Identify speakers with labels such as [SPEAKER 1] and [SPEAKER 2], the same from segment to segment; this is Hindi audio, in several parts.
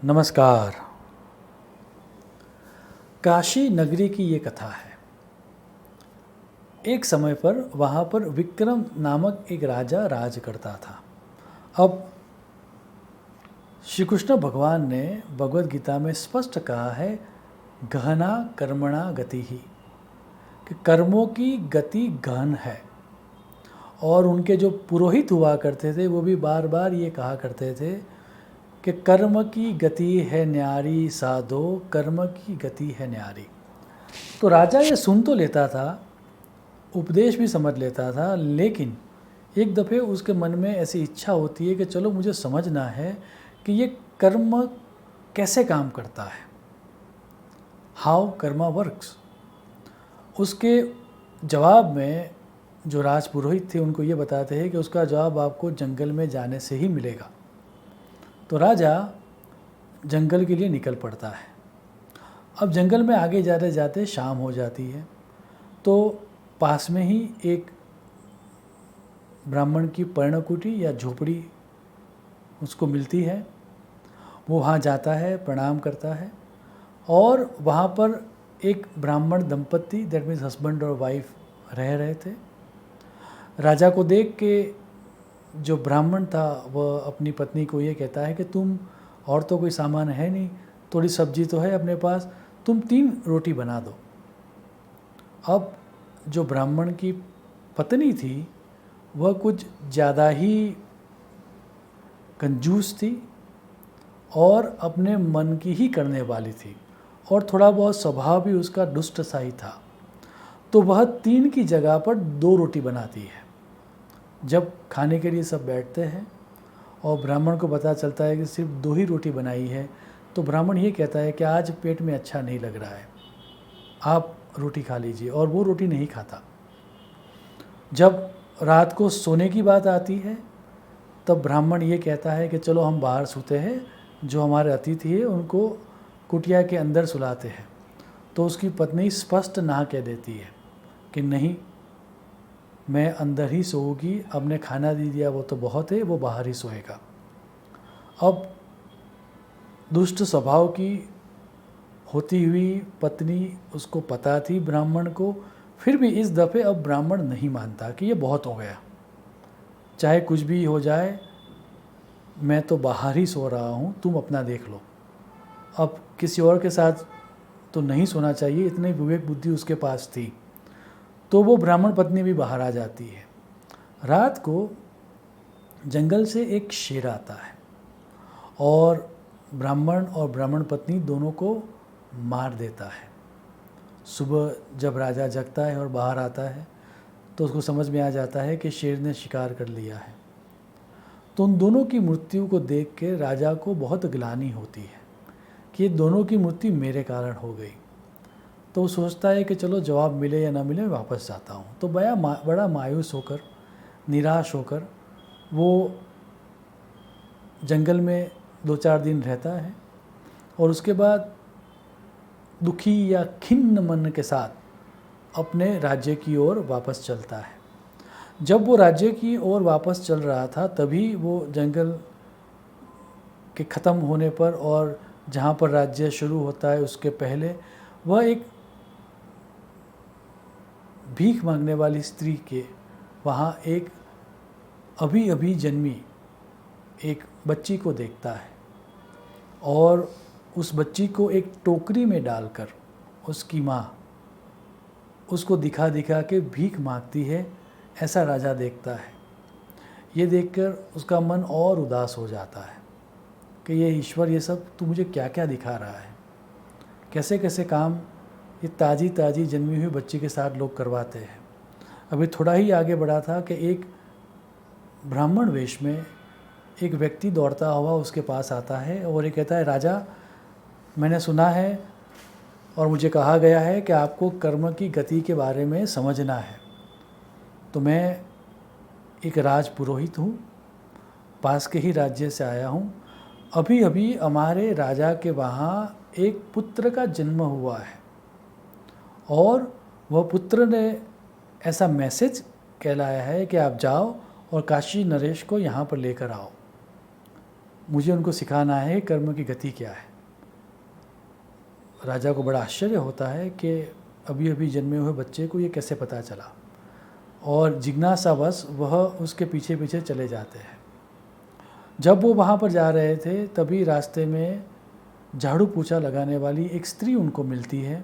[SPEAKER 1] नमस्कार। काशी नगरी की ये कथा है। एक समय पर वहाँ पर विक्रम नामक एक राजा राज करता था। अब श्री कृष्ण भगवान ने भगवद गीता में स्पष्ट कहा है, गहना कर्मणा गति ही, कि कर्मों की गति गहन है। और उनके जो पुरोहित हुआ करते थे वो भी बार बार ये कहा करते थे कि कर्म की गति है न्यारी साधो, कर्म की गति है न्यारी। तो राजा ये सुन तो लेता था, उपदेश भी समझ लेता था, लेकिन एक दफ़े उसके मन में ऐसी इच्छा होती है कि चलो मुझे समझना है कि ये कर्म कैसे काम करता है, हाउ कर्मा वर्क्स। उसके जवाब में जो राजपुरोहित थे उनको ये बताते हैं कि उसका जवाब आपको जंगल में जाने से ही मिलेगा। तो राजा जंगल के लिए निकल पड़ता है। अब जंगल में आगे जाते जाते शाम हो जाती है, तो पास में ही एक ब्राह्मण की पर्णकुटी या झोपड़ी उसको मिलती है। वो वहाँ जाता है, प्रणाम करता है, और वहाँ पर एक ब्राह्मण दंपति, दैट मीन्स हस्बैंड और वाइफ, रह रहे थे। राजा को देख के जो ब्राह्मण था वह अपनी पत्नी को ये कहता है कि तुम, और तो कोई सामान है नहीं, थोड़ी सब्जी तो है अपने पास, तुम 3 रोटी बना दो। अब जो ब्राह्मण की पत्नी थी वह कुछ ज़्यादा ही कंजूस थी और अपने मन की ही करने वाली थी, और थोड़ा बहुत स्वभाव भी उसका दुष्ट सा ही था। तो वह 3 की जगह पर 2 रोटी बनाती है। जब खाने के लिए सब बैठते हैं और ब्राह्मण को पता चलता है कि सिर्फ 2 ही रोटी बनाई है, तो ब्राह्मण ये कहता है कि आज पेट में अच्छा नहीं लग रहा है, आप रोटी खा लीजिए, और वो रोटी नहीं खाता। जब रात को सोने की बात आती है तब ब्राह्मण ये कहता है कि चलो हम बाहर सोते हैं, जो हमारे अतिथि है उनको कुटिया के अंदर सुलाते हैं। तो उसकी पत्नी स्पष्ट ना कह देती है कि नहीं, मैं अंदर ही सोऊंगी, अब ने खाना दे दिया वो तो बहुत है, वो बाहर ही सोएगा। अब दुष्ट स्वभाव की होती हुई पत्नी, उसको पता थी ब्राह्मण को, फिर भी इस दफ़े अब ब्राह्मण नहीं मानता कि ये बहुत हो गया, चाहे कुछ भी हो जाए, मैं तो बाहर ही सो रहा हूँ, तुम अपना देख लो। अब किसी और के साथ तो नहीं सोना चाहिए, इतनी विवेक बुद्धि उसके पास थी। तो वो ब्राह्मण पत्नी भी बाहर आ जाती है। रात को जंगल से एक शेर आता है और ब्राह्मण और ब्राह्मण पत्नी दोनों को मार देता है। सुबह जब राजा जगता है और बाहर आता है तो उसको समझ में आ जाता है कि शेर ने शिकार कर लिया है। तो उन दोनों की मृत्यु को देख के राजा को बहुत ग्लानि होती है कि ये दोनों की मृत्यु मेरे कारण हो गई। तो वो सोचता है कि चलो जवाब मिले या ना मिले, मैं वापस जाता हूँ। तो बड़ा मायूस होकर, निराश होकर वो जंगल में 2-4 दिन रहता है, और उसके बाद दुखी या खिन्न मन के साथ अपने राज्य की ओर वापस चलता है। जब वो राज्य की ओर वापस चल रहा था तभी वो जंगल के ख़त्म होने पर, और जहाँ पर राज्य शुरू होता है उसके पहले, वह एक भीख मांगने वाली स्त्री के वहाँ एक अभी अभी जन्मी एक बच्ची को देखता है, और उस बच्ची को एक टोकरी में डालकर उसकी माँ उसको दिखा दिखा के भीख मांगती है, ऐसा राजा देखता है। ये देखकर उसका मन और उदास हो जाता है कि ये ईश्वर, ये सब तू मुझे क्या क्या दिखा रहा है, कैसे कैसे काम ये ताज़ी ताज़ी जन्मी हुई बच्ची के साथ लोग करवाते हैं। अभी थोड़ा ही आगे बढ़ा था कि एक ब्राह्मण वेश में एक व्यक्ति दौड़ता हुआ उसके पास आता है और ये कहता है, राजा, मैंने सुना है और मुझे कहा गया है कि आपको कर्म की गति के बारे में समझना है। तो मैं एक राजपुरोहित हूँ, पास के ही राज्य से आया हूँ। अभी अभी हमारे राजा के वहाँ एक पुत्र का जन्म हुआ है, और वह पुत्र ने ऐसा मैसेज कहलाया है कि आप जाओ और काशी नरेश को यहाँ पर लेकर आओ। मुझे उनको सिखाना है कर्म की गति क्या है। राजा को बड़ा आश्चर्य होता है कि अभी अभी जन्मे हुए बच्चे को ये कैसे पता चला, और जिज्ञासावश वह उसके पीछे पीछे चले जाते हैं। जब वो वहाँ पर जा रहे थे तभी रास्ते में झाड़ू पोछा लगाने वाली एक स्त्री उनको मिलती है।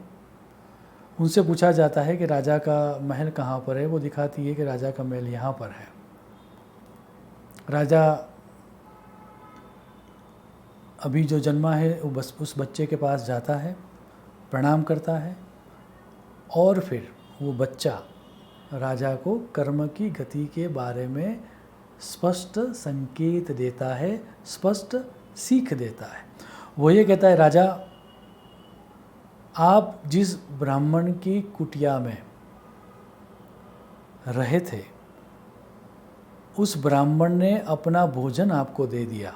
[SPEAKER 1] उनसे पूछा जाता है कि राजा का महल कहाँ पर है। वो दिखाती है कि राजा का महल यहाँ पर है। राजा अभी जो जन्मा है वो बस उस बच्चे के पास जाता है, प्रणाम करता है, और फिर वो बच्चा राजा को कर्म की गति के बारे में स्पष्ट संकेत देता है, स्पष्ट सीख देता है। वो ये कहता है, राजा आप जिस ब्राह्मण की कुटिया में रहे थे उस ब्राह्मण ने अपना भोजन आपको दे दिया,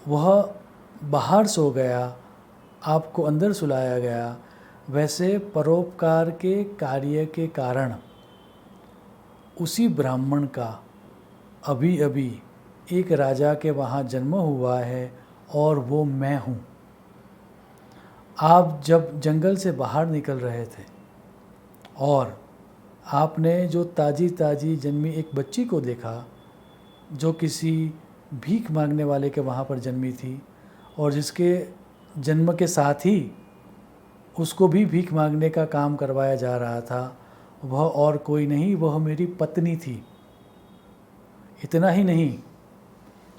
[SPEAKER 1] वह बाहर सो गया, आपको अंदर सुलाया गया। वैसे परोपकार के कार्य के कारण उसी ब्राह्मण का अभी अभी एक राजा के वहाँ जन्म हुआ है, और वो मैं हूँ। आप जब जंगल से बाहर निकल रहे थे और आपने जो ताज़ी ताज़ी जन्मी एक बच्ची को देखा जो किसी भीख मांगने वाले के वहाँ पर जन्मी थी, और जिसके जन्म के साथ ही उसको भी भीख मांगने का काम करवाया जा रहा था, वह और कोई नहीं, वह मेरी पत्नी थी। इतना ही नहीं,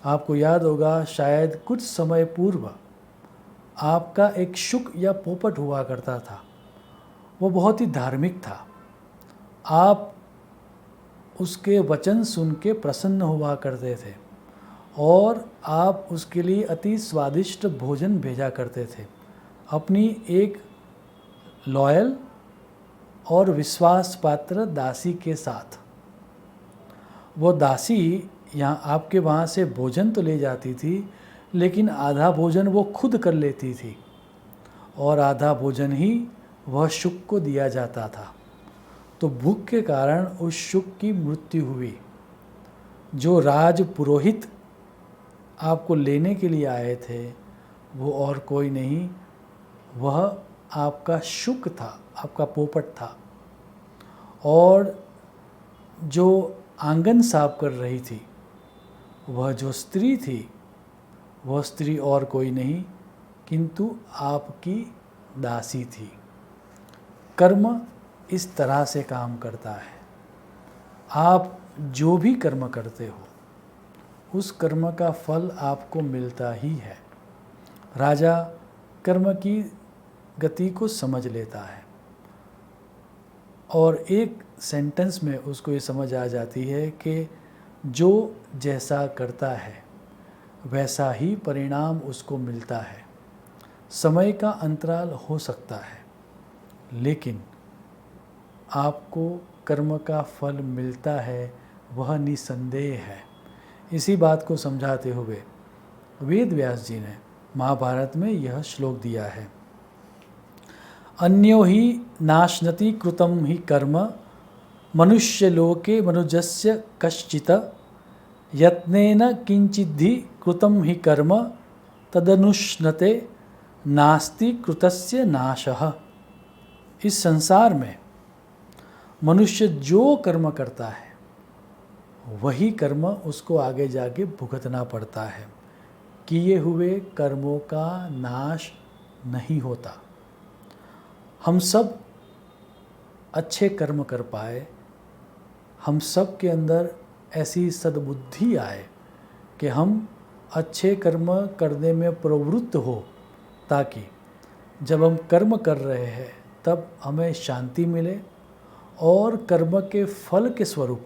[SPEAKER 1] आपको याद होगा शायद कुछ समय पूर्व आपका एक शुक या पोपट हुआ करता था। वो बहुत ही धार्मिक था। आप उसके वचन सुन के प्रसन्न हुआ करते थे, और आप उसके लिए अति स्वादिष्ट भोजन भेजा करते थे अपनी एक लॉयल और विश्वास पात्र दासी के साथ। वो दासी यहाँ आपके वहाँ से भोजन तो ले जाती थी, लेकिन आधा भोजन वो खुद कर लेती थी, और आधा भोजन ही वह शुक को दिया जाता था। तो भूख के कारण उस शुक की मृत्यु हुई। जो राज पुरोहित आपको लेने के लिए आए थे वो और कोई नहीं, वह आपका शुक था, आपका पोपट था। और जो आंगन साफ कर रही थी, वह जो स्त्री थी, वह स्त्री और कोई नहीं किंतु आपकी दासी थी। कर्म इस तरह से काम करता है। आप जो भी कर्म करते हो उस कर्म का फल आपको मिलता ही है। राजा कर्म की गति को समझ लेता है, और एक सेंटेंस में उसको ये समझ आ जाती है कि जो जैसा करता है वैसा ही परिणाम उसको मिलता है। समय का अंतराल हो सकता है, लेकिन आपको कर्म का फल मिलता है, वह निसंदेह है। इसी बात को समझाते हुए वेद व्यास जी ने महाभारत में यह श्लोक दिया है, अन्यो हि नाश्नति कृतं हि कर्म मनुष्य लोके मनुजस्य कश्चित् यत्नेन किंचिद्धि कृतं हि कर्म तदनुष्णते नास्ति कृतस्य नाशः। इस संसार में मनुष्य जो कर्म करता है वही कर्म उसको आगे जाके भुगतना पड़ता है। किए हुए कर्मों का नाश नहीं होता। हम सब अच्छे कर्म कर पाए, हम सब के अंदर ऐसी सद्बुद्धि आए कि हम अच्छे कर्म करने में प्रवृत्त हो, ताकि जब हम कर्म कर रहे हैं तब हमें शांति मिले और कर्म के फल के स्वरूप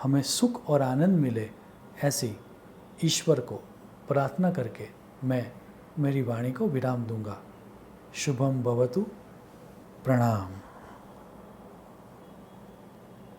[SPEAKER 1] हमें सुख और आनंद मिले। ऐसी ईश्वर को प्रार्थना करके मैं मेरी वाणी को विराम दूंगा। शुभम भवतु। प्रणाम।